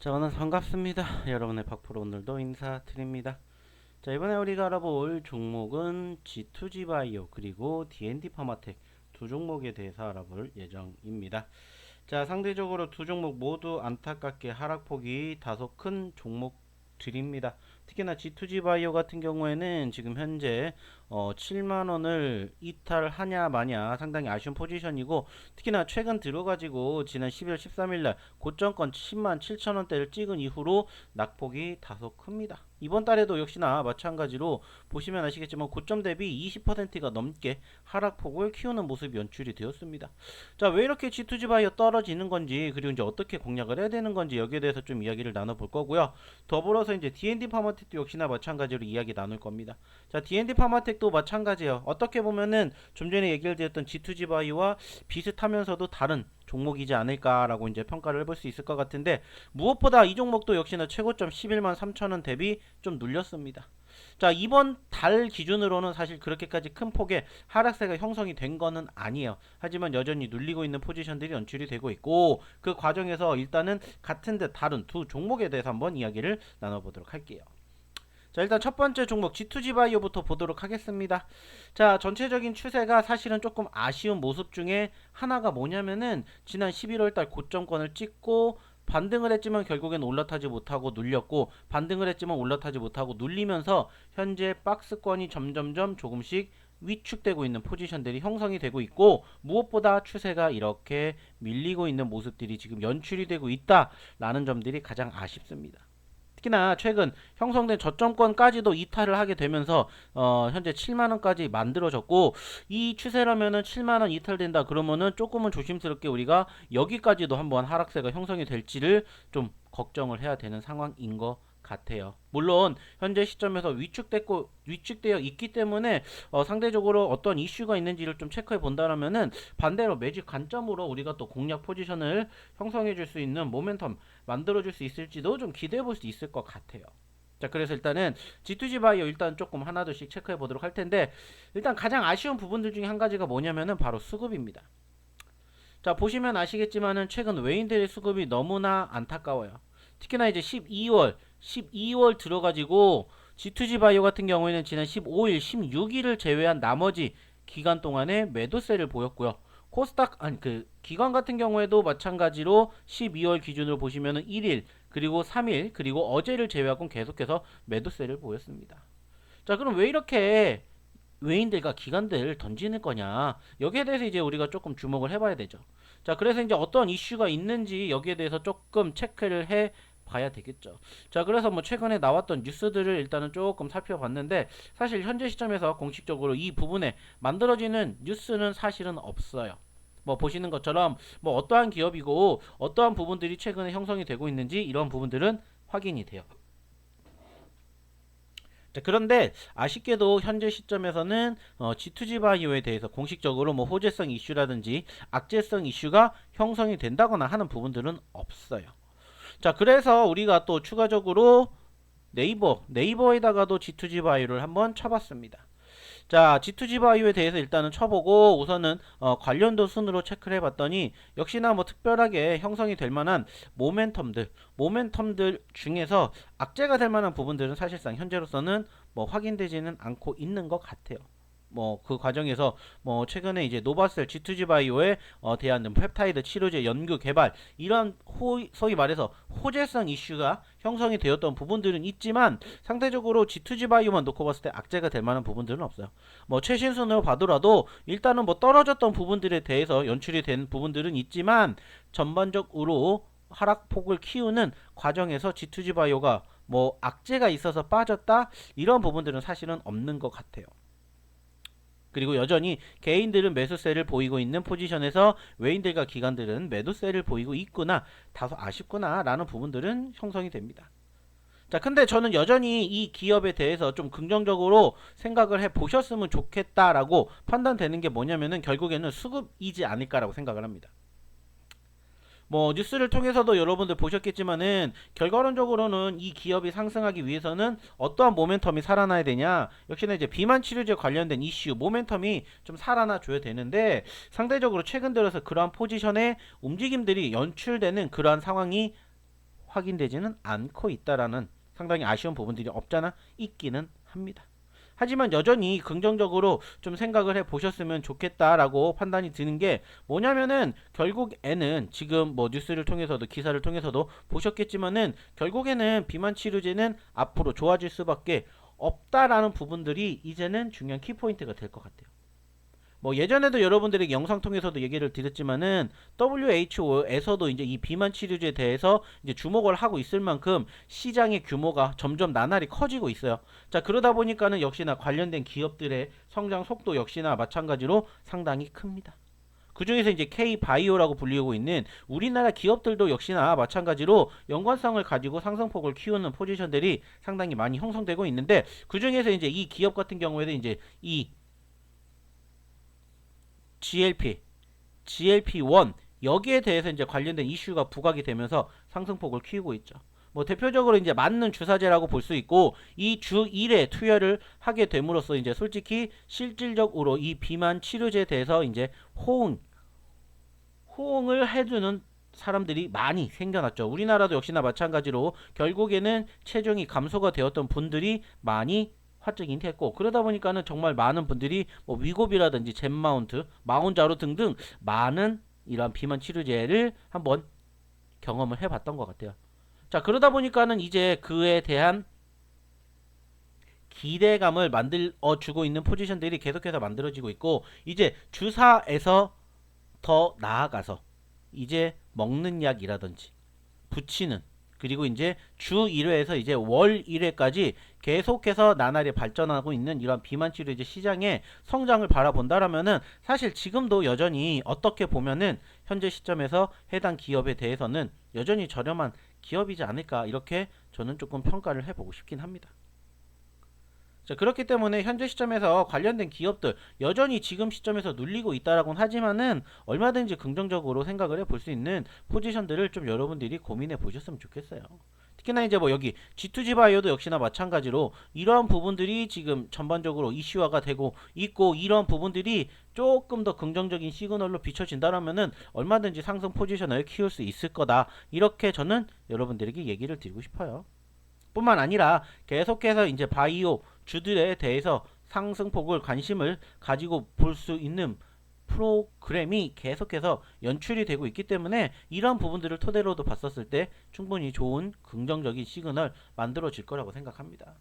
자, 오늘 반갑습니다. 여러분의 박프로 오늘도 인사드립니다. 자, 이번에 우리가 알아볼 종목은 G2G 바이오 그리고 D&D 파마텍 두 종목에 대해서 알아볼 예정입니다. 자, 상대적으로 두 종목 모두 안타깝게 하락폭이 다소 큰 종목들입니다. 특히나 G2G 바이오 같은 경우에는 지금 현재 7만원을 이탈하냐 마냐 상당히 아쉬운 포지션이고, 특히나 최근 들어가지고 지난 12월 13일날 고점권 10만 7천원대를 찍은 이후로 낙폭이 다소 큽니다. 이번 달에도 역시나 마찬가지로 보시면 아시겠지만 고점 대비 20%가 넘게 하락폭을 키우는 모습이 연출이 되었습니다. 자, 왜 이렇게 G2G 바이오 떨어지는 건지, 그리고 이제 어떻게 공략을 해야 되는 건지, 여기에 대해서 좀 이야기를 나눠볼 거고요. 더불어서 이제 D&D 파마텍도 역시나 마찬가지로 이야기 나눌 겁니다. 자, D&D 파마텍도 마찬가지예요. 어떻게 보면은 좀 전에 얘기를 드렸던 G2G 바이오와 비슷하면서도 다른 종목이지 않을까라고 이제 평가를 해볼 수 있을 것 같은데, 무엇보다 이 종목도 역시나 최고점 11만 3천원 대비 좀 눌렸습니다. 자, 이번 달 기준으로는 사실 그렇게까지 큰 폭의 하락세가 형성이 된 거는 아니에요. 하지만 여전히 눌리고 있는 포지션들이 연출이 되고 있고, 그 과정에서 일단은 같은 듯 다른 두 종목에 대해서 한번 이야기를 나눠보도록 할게요. 자, 일단 첫 번째 종목 G2G 바이오부터 보도록 하겠습니다. 자, 전체적인 추세가 사실은 조금 아쉬운 모습 중에 하나가 뭐냐면은 지난 11월달 고점권을 찍고 반등을 했지만 결국엔 올라타지 못하고 눌렸고, 반등을 했지만 올라타지 못하고 눌리면서 현재 박스권이 점점점 조금씩 위축되고 있는 포지션들이 형성이 되고 있고, 무엇보다 추세가 이렇게 밀리고 있는 모습들이 지금 연출이 되고 있다라는 점들이 가장 아쉽습니다. 특히나 최근 형성된 저점권까지도 이탈을 하게 되면서 현재 7만원까지 만들어졌고, 이 추세라면은 7만원 이탈된다 그러면은 조금은 조심스럽게 우리가 여기까지도 한번 하락세가 형성이 될지를 좀 걱정을 해야 되는 상황인 것 같아요. 물론 현재 시점에서 위축되어 있기 때문에 상대적으로 어떤 이슈가 있는지를 좀 체크해 본다라면은 반대로 매집 관점으로 우리가 또 공략 포지션을 형성해 줄 수 있는 모멘텀 만들어 줄 수 있을지도 좀 기대해 볼 수 있을 것 같아요. 자, 그래서 일단은 G2G 바이오 일단 조금 하나둘씩 체크해 보도록 할 텐데, 일단 가장 아쉬운 부분들 중에 한 가지가 뭐냐면은 바로 수급입니다. 자, 보시면 아시겠지만은 최근 외인들의 수급이 너무나 안타까워요. 특히나 이제 12월 들어가지고 G2G 바이오 같은 경우에는 지난 15일, 16일을 제외한 나머지 기간 동안에 매도세를 보였고요. 코스닥 아니 그 기관 같은 경우에도 마찬가지로 12월 기준으로 보시면은 1일 그리고 3일 그리고 어제를 제외하고는 계속해서 매도세를 보였습니다. 자, 그럼 왜 이렇게 외인들과 기관들을 던지는 거냐, 여기에 대해서 이제 우리가 조금 주목을 해봐야 되죠. 자, 그래서 이제 어떤 이슈가 있는지 여기에 대해서 조금 체크를 해 봐야 되겠죠. 자, 그래서 뭐 최근에 나왔던 뉴스들을 일단은 조금 살펴봤는데, 사실 현재 시점에서 공식적으로 이 부분에 만들어지는 뉴스는 사실은 없어요. 뭐 보시는 것처럼 뭐 어떠한 기업이고 어떠한 부분들이 최근에 형성이 되고 있는지 이런 부분들은 확인이 돼요. 자, 그런데 아쉽게도 현재 시점에서는 G2G 바이오에 대해서 공식적으로 뭐 호재성 이슈라든지 악재성 이슈가 형성이 된다거나 하는 부분들은 없어요. 자, 그래서 우리가 또 추가적으로 네이버에다가도 G2G 바이오를 한번 쳐봤습니다. 자, G2G 바이오에 대해서 일단은 쳐보고 우선은 관련도 순으로 체크를 해봤더니 역시나 뭐 특별하게 형성이 될 만한 모멘텀들 중에서 악재가 될 만한 부분들은 사실상 현재로서는 뭐 확인되지는 않고 있는 것 같아요. 뭐 그 과정에서 뭐 최근에 이제 노바셀 G2G 바이오에 대한 펩타이드 치료제 연구 개발 이런 소위 말해서 호재성 이슈가 형성이 되었던 부분들은 있지만, 상대적으로 G2G 바이오만 놓고 봤을 때 악재가 될 만한 부분들은 없어요. 뭐 최신 순으로 봐더라도 일단은 뭐 떨어졌던 부분들에 대해서 연출이 된 부분들은 있지만, 전반적으로 하락폭을 키우는 과정에서 G2G 바이오가 뭐 악재가 있어서 빠졌다 이런 부분들은 사실은 없는 것 같아요. 그리고 여전히 개인들은 매수세를 보이고 있는 포지션에서 외인들과 기관들은 매도세를 보이고 있구나, 다소 아쉽구나 라는 부분들은 형성이 됩니다. 자, 근데 저는 여전히 이 기업에 대해서 좀 긍정적으로 생각을 해 보셨으면 좋겠다라고 판단되는 게 뭐냐면은 결국에는 수급이지 않을까라고 생각을 합니다. 뭐 뉴스를 통해서도 여러분들 보셨겠지만은 결과론적으로는 이 기업이 상승하기 위해서는 어떠한 모멘텀이 살아나야 되냐, 역시나 이제 비만 치료제 관련된 이슈 모멘텀이 좀 살아나 줘야 되는데, 상대적으로 최근 들어서 그러한 포지션의 움직임들이 연출되는 그러한 상황이 확인되지는 않고 있다라는 상당히 아쉬운 부분들이 없잖아 있기는 합니다. 하지만 여전히 긍정적으로 좀 생각을 해 보셨으면 좋겠다라고 판단이 드는 게 뭐냐면은 결국에는 지금 뭐 뉴스를 통해서도 기사를 통해서도 보셨겠지만은 결국에는 비만 치료제는 앞으로 좋아질 수밖에 없다라는 부분들이 이제는 중요한 키포인트가 될 것 같아요. 뭐 예전에도 여러분들에게 영상 통해서도 얘기를 드렸지만은 WHO에서도 이제 이 비만 치료제에 대해서 이제 주목을 하고 있을 만큼 시장의 규모가 점점 나날이 커지고 있어요. 자, 그러다 보니까는 역시나 관련된 기업들의 성장 속도 역시나 마찬가지로 상당히 큽니다. 그 중에서 이제 K바이오라고 불리고 있는 우리나라 기업들도 역시나 마찬가지로 연관성을 가지고 상승폭을 키우는 포지션들이 상당히 많이 형성되고 있는데 그 중에서 이제 이 기업 같은 경우에는 이제 이 GLP-1 여기에 대해서 이제 관련된 이슈가 부각이 되면서 상승폭을 키우고 있죠. 뭐 대표적으로 이제 맞는 주사제라고 볼 수 있고 이 주 1회 투여를 하게 됨으로써 이제 솔직히 실질적으로 이 비만 치료제에 대해서 이제 호응을 해주는 사람들이 많이 생겨났죠. 우리나라도 역시나 마찬가지로 결국에는 체중이 감소가 되었던 분들이 많이 화적이 됐고 그러다 보니까는 정말 많은 분들이 뭐 위고비라든지 젠마운트, 마운자로 등등 많은 이러한 비만 치료제를 한번 경험을 해봤던 것 같아요. 자, 그러다 보니까는 이제 그에 대한 기대감을 만들어주고 있는 포지션들이 계속해서 만들어지고 있고 이제 주사에서 더 나아가서 이제 먹는 약이라든지 붙이는 그리고 이제 주 1회에서 이제 월 1회까지 계속해서 나날이 발전하고 있는 이런 비만 치료제 시장의 성장을 바라본다라면은 사실 지금도 여전히 어떻게 보면은 현재 시점에서 해당 기업에 대해서는 여전히 저렴한 기업이지 않을까 이렇게 저는 조금 평가를 해보고 싶긴 합니다. 자, 그렇기 때문에 현재 시점에서 관련된 기업들 여전히 지금 시점에서 눌리고 있다라고는 하지만은 얼마든지 긍정적으로 생각을 해볼 수 있는 포지션들을 좀 여러분들이 고민해 보셨으면 좋겠어요. 특히나 이제 뭐 여기 G2G 바이오도 역시나 마찬가지로 이러한 부분들이 지금 전반적으로 이슈화가 되고 있고 이러한 부분들이 조금 더 긍정적인 시그널로 비춰진다라면은 얼마든지 상승 포지션을 키울 수 있을 거다. 이렇게 저는 여러분들에게 얘기를 드리고 싶어요. 뿐만 아니라 계속해서 이제 바이오 주들에 대해서 상승폭을 관심을 가지고 볼 수 있는 프로그램이 계속해서 연출이 되고 있기 때문에 이런 부분들을 토대로도 봤었을 때 충분히 좋은 긍정적인 시그널 만들어질 거라고 생각합니다.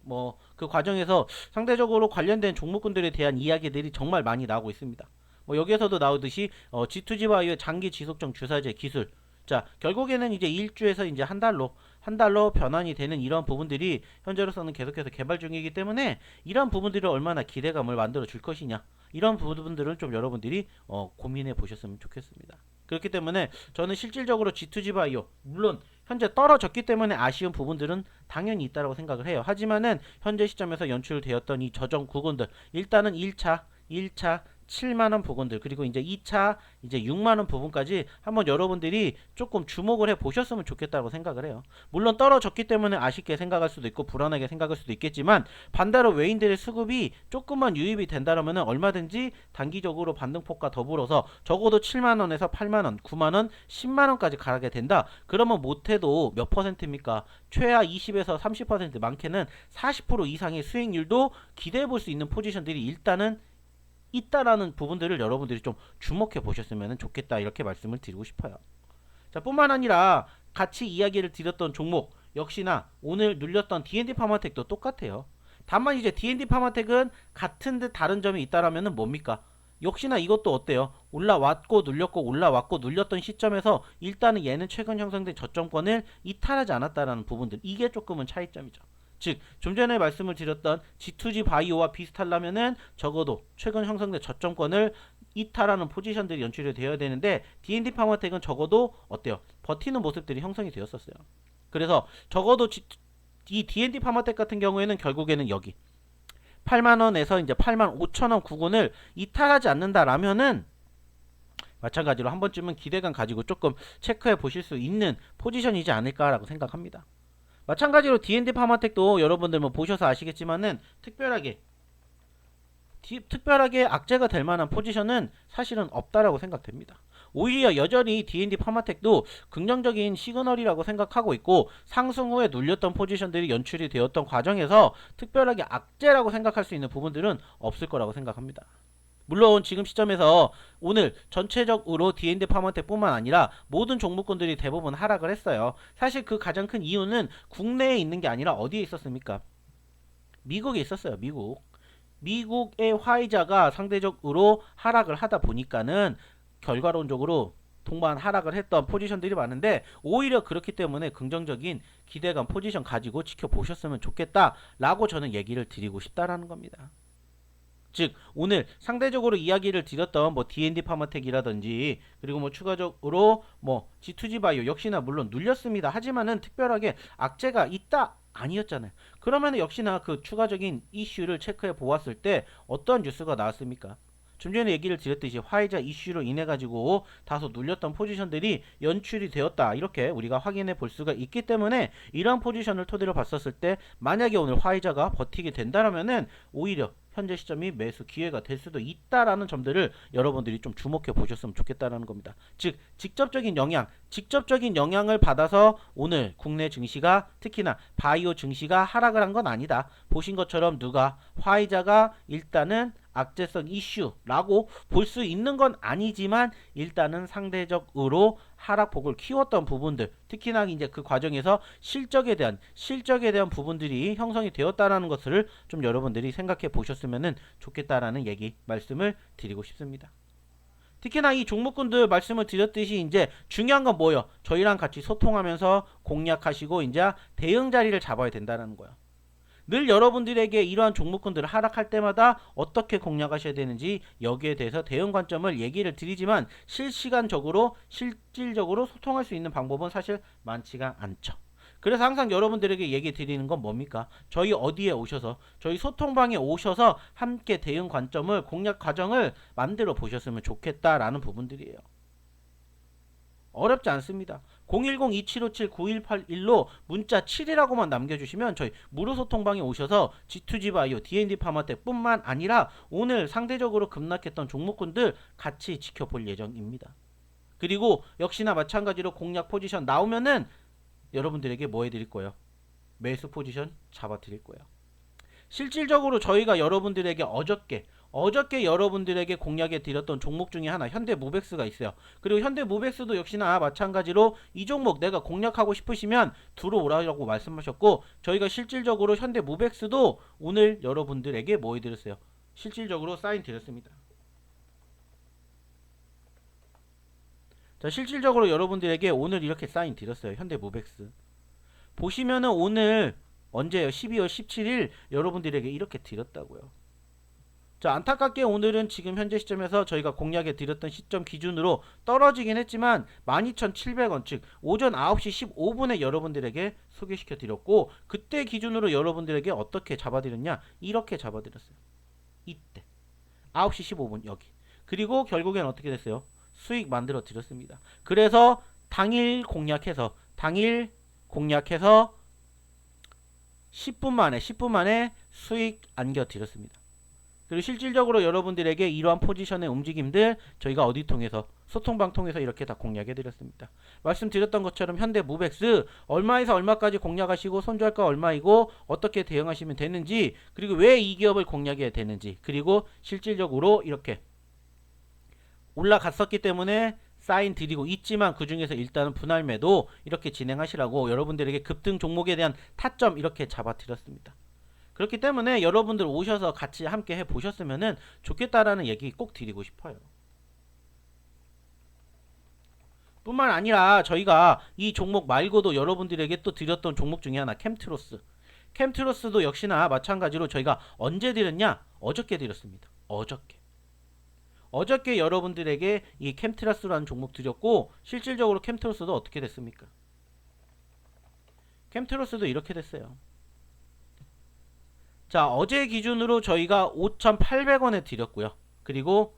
뭐 그 과정에서 상대적으로 관련된 종목군들에 대한 이야기들이 정말 많이 나오고 있습니다. 뭐 여기에서도 나오듯이 G2G 바이오의 장기 지속성 주사제 기술 자, 결국에는 이제 일주에서 이제 한 달로 변환이 되는 이런 부분들이 현재로서는 계속해서 개발 중이기 때문에 이런 부분들이 얼마나 기대감을 만들어 줄 것이냐. 이런 부분들은 좀 여러분들이 고민해 보셨으면 좋겠습니다. 그렇기 때문에 저는 실질적으로 G2G 바이오 물론 현재 떨어졌기 때문에 아쉬운 부분들은 당연히 있다고 생각을 해요. 하지만은 현재 시점에서 연출되었던 이 저점 구간들 일단은 1차 7만원 부분들 그리고 이제 2차 이제 6만원 부분까지 한번 여러분들이 조금 주목을 해 보셨으면 좋겠다고 생각을 해요. 물론 떨어졌기 때문에 아쉽게 생각할 수도 있고 불안하게 생각할 수도 있겠지만 반대로 외인들의 수급이 조금만 유입이 된다면 얼마든지 단기적으로 반등폭과 더불어서 적어도 7만원에서 8만원 9만원 10만원까지 가게 된다. 그러면 못해도 몇 퍼센트입니까? 최하 20에서 30% 많게는 40% 이상의 수익률도 기대해 볼 수 있는 포지션들이 일단은 있다라는 부분들을 여러분들이 좀 주목해 보셨으면 좋겠다 이렇게 말씀을 드리고 싶어요. 자, 뿐만 아니라 같이 이야기를 드렸던 종목 역시나 오늘 눌렸던 D&D 파마텍도 똑같아요. 다만 이제 D&D 파마텍은 같은 듯 다른 점이 있다라면은 뭡니까? 역시나 이것도 어때요? 올라왔고 눌렸고 올라왔고 눌렸던 시점에서 일단은 얘는 최근 형성된 저점권을 이탈하지 않았다라는 부분들 이게 조금은 차이점이죠. 즉, 좀 전에 말씀을 드렸던 G2G 바이오와 비슷하려면은 적어도 최근 형성된 저점권을 이탈하는 포지션들이 연출이 되어야 되는데 D&D 파마텍은 적어도 어때요? 버티는 모습들이 형성이 되었었어요. 그래서 적어도 이 D&D 파마텍 같은 경우에는 결국에는 여기 8만원에서 이제 8만 5천원 구간을 이탈하지 않는다라면은 마찬가지로 한 번쯤은 기대감 가지고 조금 체크해 보실 수 있는 포지션이지 않을까라고 생각합니다. 마찬가지로 D&D 파마텍도 여러분들 뭐 보셔서 아시겠지만은 특별하게 악재가 될 만한 포지션은 사실은 없다라고 생각됩니다. 오히려 여전히 D&D 파마텍도 긍정적인 시그널이라고 생각하고 있고 상승 후에 눌렸던 포지션들이 연출이 되었던 과정에서 특별하게 악재라고 생각할 수 있는 부분들은 없을 거라고 생각합니다. 물론 지금 시점에서 오늘 전체적으로 D&D 파마텍 뿐만 아니라 모든 종목군들이 대부분 하락을 했어요. 사실 그 가장 큰 이유는 국내에 있는 게 아니라 어디에 있었습니까? 미국에 있었어요. 미국의 화이자가 상대적으로 하락을 하다 보니까는 결과론적으로 동반 하락을 했던 포지션들이 많은데 오히려 그렇기 때문에 긍정적인 기대감 포지션 가지고 지켜보셨으면 좋겠다라고 저는 얘기를 드리고 싶다라는 겁니다. 즉 오늘 상대적으로 이야기를 드렸던 뭐 D&D 파마텍이라든지 그리고 뭐 추가적으로 뭐 G2G 바이오 역시나 물론 눌렸습니다. 하지만은 특별하게 악재가 있다 아니었잖아요. 그러면 역시나 그 추가적인 이슈를 체크해 보았을 때 어떤 뉴스가 나왔습니까? 좀 전에 얘기를 드렸듯이 화이자 이슈로 인해 가지고 다소 눌렸던 포지션들이 연출이 되었다 이렇게 우리가 확인해 볼 수가 있기 때문에 이러한 포지션을 토대로 봤었을 때 만약에 오늘 화이자가 버티게 된다면은 오히려 현재 시점이 매수 기회가 될 수도 있다라는 점들을 여러분들이 좀 주목해 보셨으면 좋겠다라는 겁니다. 즉 직접적인 영향을 받아서 오늘 국내 증시가 특히나 바이오 증시가 하락을 한 건 아니다. 보신 것처럼 누가 화이자가 일단은 악재성 이슈라고 볼 수 있는 건 아니지만 일단은 상대적으로 하락폭을 키웠던 부분들 특히나 이제 그 과정에서 실적에 대한 부분들이 형성이 되었다라는 것을 좀 여러분들이 생각해 보셨으면 좋겠다라는 얘기 말씀을 드리고 싶습니다. 특히나 이 종목군들 말씀을 드렸듯이 이제 중요한 건 뭐예요? 저희랑 같이 소통하면서 공략하시고 이제 대응 자리를 잡아야 된다는 거예요. 늘 여러분들에게 이러한 종목군들을 하락할 때마다 어떻게 공략하셔야 되는지 여기에 대해서 대응 관점을 얘기를 드리지만 실질적으로 소통할 수 있는 방법은 사실 많지가 않죠. 그래서 항상 여러분들에게 얘기 드리는 건 뭡니까? 저희 어디에 오셔서 저희 소통방에 오셔서 함께 대응 관점을 공략 과정을 만들어 보셨으면 좋겠다라는 부분들이에요. 어렵지 않습니다. 010-2757-9181로 문자 7이라고만 남겨주시면 저희 무료 소통방에 오셔서 G2G 바이오, D&D 파마텍 뿐만 아니라 오늘 상대적으로 급락했던 종목군들 같이 지켜볼 예정입니다. 그리고 역시나 마찬가지로 공략 포지션 나오면은 여러분들에게 뭐 해드릴 거예요? 매수 포지션 잡아드릴 거예요. 실질적으로 저희가 여러분들에게 어저께 여러분들에게 공략해 드렸던 종목 중에 하나 현대무벡스가 있어요. 그리고 현대무벡스도 역시나 마찬가지로 이 종목 내가 공략하고 싶으시면 들어오라고 말씀하셨고 저희가 실질적으로 현대무벡스도 오늘 여러분들에게 뭐 해드렸어요? 실질적으로 사인 드렸습니다. 자, 실질적으로 여러분들에게 오늘 이렇게 사인 드렸어요. 현대무벡스 보시면은 오늘 언제요? 12월 17일 여러분들에게 이렇게 드렸다고요. 자, 안타깝게 오늘은 지금 현재 시점에서 저희가 공략해 드렸던 시점 기준으로 떨어지긴 했지만 12,700원 즉 오전 9시 15분에 여러분들에게 소개시켜 드렸고 그때 기준으로 여러분들에게 어떻게 잡아드렸냐? 이렇게 잡아드렸어요. 이때 9시 15분 여기. 그리고 결국엔 어떻게 됐어요? 수익 만들어 드렸습니다. 그래서 당일 공략해서 10분 만에 수익 안겨 드렸습니다. 그리고 실질적으로 여러분들에게 이러한 포지션의 움직임들 저희가 어디 통해서 소통방 통해서 이렇게 다 공략해 드렸습니다. 말씀드렸던 것처럼 현대무벡스 얼마에서 얼마까지 공략하시고 손절가 얼마이고 어떻게 대응하시면 되는지 그리고 왜 이 기업을 공략해야 되는지 그리고 실질적으로 이렇게 올라갔었기 때문에 사인 드리고 있지만 그 중에서 일단은 분할 매도 이렇게 진행하시라고 여러분들에게 급등 종목에 대한 타점 이렇게 잡아 드렸습니다. 그렇기 때문에 여러분들 오셔서 같이 함께 해보셨으면 좋겠다라는 얘기 꼭 드리고 싶어요. 뿐만 아니라 저희가 이 종목 말고도 여러분들에게 또 드렸던 종목 중에 하나 캠트로스도 역시나 마찬가지로 저희가 언제 드렸냐? 어저께 드렸습니다. 어저께 여러분들에게 이 캠트로스라는 종목 드렸고 실질적으로 캠트로스도 어떻게 됐습니까? 캠트로스도 이렇게 됐어요. 자, 어제 기준으로 저희가 5,800원에 드렸고요. 그리고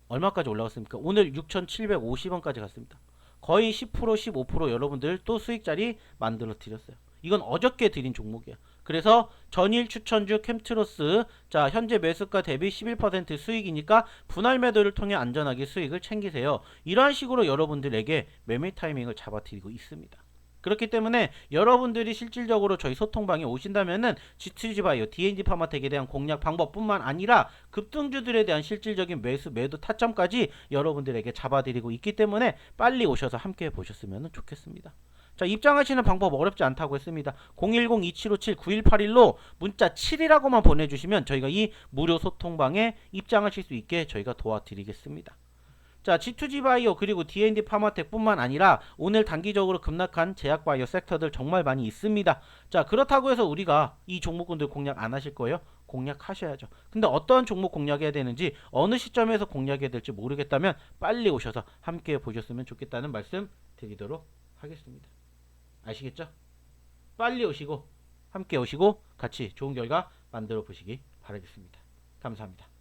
얼마까지 올라갔습니까? 오늘 6,750원까지 갔습니다. 거의 10% 15% 여러분들 또 수익자리 만들어 드렸어요. 이건 어저께 드린 종목이에요. 그래서 전일 추천주 캠트로스, 자 현재 매수가 대비 11% 수익이니까 분할 매도를 통해 안전하게 수익을 챙기세요. 이러한 식으로 여러분들에게 매매 타이밍을 잡아드리고 있습니다. 그렇기 때문에 여러분들이 실질적으로 저희 소통방에 오신다면은 G2G바이오, D&D 파마텍에 대한 공략 방법뿐만 아니라 급등주들에 대한 실질적인 매수, 매도 타점까지 여러분들에게 잡아드리고 있기 때문에 빨리 오셔서 함께 보셨으면 좋겠습니다. 자, 입장하시는 방법 어렵지 않다고 했습니다. 010-2757-9181로 문자 7이라고만 보내주시면 저희가 이 무료 소통방에 입장하실 수 있게 저희가 도와드리겠습니다. 자, G2G바이오 그리고 D&D 파마텍 뿐만 아니라 오늘 단기적으로 급락한 제약바이오 섹터들 정말 많이 있습니다. 자, 그렇다고 해서 우리가 이 종목군들 공략 안 하실 거예요? 공략하셔야죠. 근데 어떤 종목 공략해야 되는지 어느 시점에서 공략해야 될지 모르겠다면 빨리 오셔서 함께 보셨으면 좋겠다는 말씀 드리도록 하겠습니다. 아시겠죠? 빨리 오시고 함께 오시고 같이 좋은 결과 만들어 보시기 바라겠습니다. 감사합니다.